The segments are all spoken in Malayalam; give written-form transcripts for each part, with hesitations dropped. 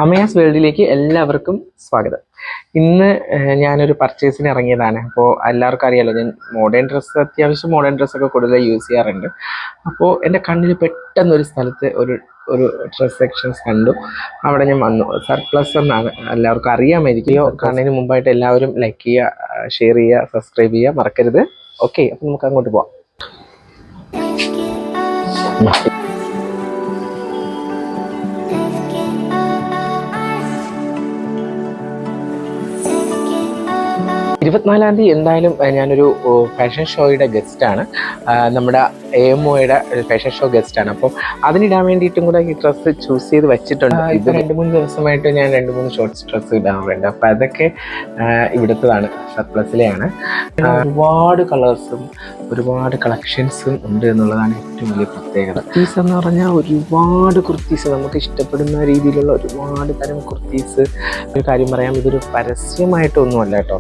അമയാസ് വേൾഡിലേക്ക് എല്ലാവർക്കും സ്വാഗതം. ഇന്ന് ഞാനൊരു പർച്ചേസിന് ഇറങ്ങിയതാണ്. അപ്പോൾ എല്ലാവർക്കും അറിയാലോ, ഞാൻ അത്യാവശ്യം മോഡേൺ ഡ്രസ്സൊക്കെ കൂടുതൽ യൂസ് ചെയ്യാറുണ്ട്. അപ്പോൾ എൻ്റെ കണ്ണിൽ പെട്ടെന്നൊരു സ്ഥലത്ത് ഒരു ഒരു ഡ്രസ് സെക്ഷൻസ് കണ്ടു. അവിടെ ഞാൻ വന്നു. സർപ്ലസ് എന്നാണ്, എല്ലാവർക്കും അറിയാമായിരിക്കും. കാണുന്നതിന് മുമ്പായിട്ട് എല്ലാവരും ലൈക്ക് ചെയ്യുക, ഷെയർ ചെയ്യുക, സബ്സ്ക്രൈബ് ചെയ്യുക മറക്കരുത്. ഓക്കെ, അപ്പം നമുക്ക് അങ്ങോട്ട് പോവാം. 24-ാം തീയതി എന്തായാലും ഞാനൊരു ഫാഷൻ ഷോയുടെ ഗസ്റ്റാണ്. നമ്മുടെ AMOയുടെ ഒരു ഫാഷൻ ഷോ ഗസ്റ്റാണ്. അപ്പോൾ അതിനിടാൻ വേണ്ടിയിട്ടും കൂടെ ഈ ഡ്രസ്സ് ചൂസ് ചെയ്ത് വെച്ചിട്ടുണ്ട്. ഇപ്പോൾ 2-3 ദിവസമായിട്ട് ഞാൻ 2-3 ഷോർട്ട്സ് ഡ്രസ്സ് ഇടാറുണ്ട്. അപ്പോൾ അതൊക്കെ ഇവിടുത്തതാണ്, സർപ്ലസിലെയാണ്. ഒരുപാട് കളേഴ്സും ഒരുപാട് കളക്ഷൻസും ഉണ്ട് എന്നുള്ളതാണ് ഏറ്റവും വലിയ പ്രത്യേകത. കുർത്തീസ് എന്ന് പറഞ്ഞാൽ ഒരുപാട് കുർത്തീസ്, നമുക്ക് ഇഷ്ടപ്പെടുന്ന രീതിയിലുള്ള ഒരുപാട് തരം കുർത്തീസ്. ഒരു കാര്യം പറയാം, ഇതൊരു പരസ്യമായിട്ടൊന്നുമല്ല കേട്ടോ,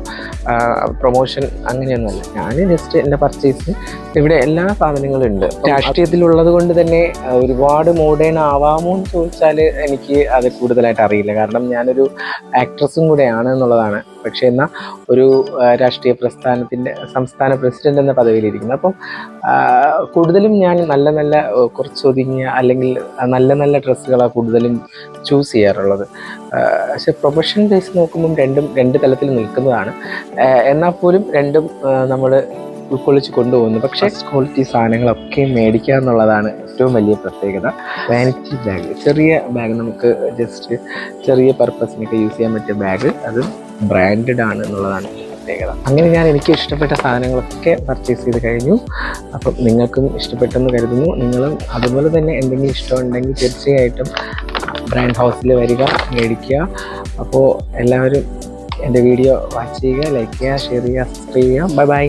പ്രൊമോഷൻ അങ്ങനെയൊന്നുമല്ല. ഞാൻ ജസ്റ്റ് എൻ്റെ പർച്ചേസിന് ഇവിടെ എല്ലാ സാധനങ്ങളും ഉണ്ട്. രാഷ്ട്രീയത്തിലുള്ളത് കൊണ്ട് തന്നെ ഒരുപാട് മോഡേൺ ആവാമോ എന്ന് ചോദിച്ചാൽ എനിക്ക് അത് കൂടുതലായിട്ട് അറിയില്ല. കാരണം ഞാനൊരു ആക്ട്രസും കൂടെയാണ് എന്നുള്ളതാണ്. പക്ഷേ എന്നാൽ ഒരു രാഷ്ട്രീയ പ്രസ്ഥാനത്തിൻ്റെ സംസ്ഥാന പ്രസിഡന്റ് എന്ന പദവിയിലിരിക്കുന്നത്. അപ്പം കൂടുതലും ഞാൻ നല്ല നല്ല കുറച്ചൊതുങ്ങിയ അല്ലെങ്കിൽ നല്ല നല്ല ഡ്രസ്സുകളാണ് കൂടുതലും ചൂസ് ചെയ്യാറുള്ളത്. പക്ഷെ പ്രൊഫഷൻ ബേസ് നോക്കുമ്പം രണ്ട് തലത്തിൽ നിൽക്കുന്നതാണ്. എന്നാൽ പോലും രണ്ടും നമ്മൾ ഉൾക്കൊള്ളിച്ച് കൊണ്ടുപോകുന്നു. പക്ഷേ ക്വാളിറ്റി സാധനങ്ങളൊക്കെ മേടിക്കുക എന്നുള്ളതാണ് ഏറ്റവും വലിയ പ്രത്യേകത. വാനിറ്റി ബാഗ്, ചെറിയ ബാഗ്, നമുക്ക് ജസ്റ്റ് ചെറിയ പർപ്പസിനൊക്കെ യൂസ് ചെയ്യാൻ പറ്റിയ ബാഗ്, അത് ബ്രാൻഡഡ് ആണ് എന്നുള്ളതാണ് പ്രത്യേകത. അങ്ങനെ ഞാൻ എനിക്ക് ഇഷ്ടപ്പെട്ട സാധനങ്ങളൊക്കെ പർച്ചേസ് ചെയ്ത് കഴിഞ്ഞു. അപ്പം നിങ്ങൾക്കും ഇഷ്ടപ്പെട്ടെന്ന് കരുതുന്നു. നിങ്ങളും അതുപോലെ തന്നെ എന്തെങ്കിലും ഇഷ്ടമുണ്ടെങ്കിൽ തീർച്ചയായിട്ടും ബ്രാൻഡ് ഹൗസിൽ വരിക, മേടിക്കുക. അപ്പോൾ എല്ലാവരും എൻ്റെ വീഡിയോ വാച്ച് ചെയ്യുക, ലൈക്ക് ചെയ്യുക, ഷെയർ ചെയ്യുക, സബ്സ്ക്രൈബ് ചെയ്യുക. Bye bye.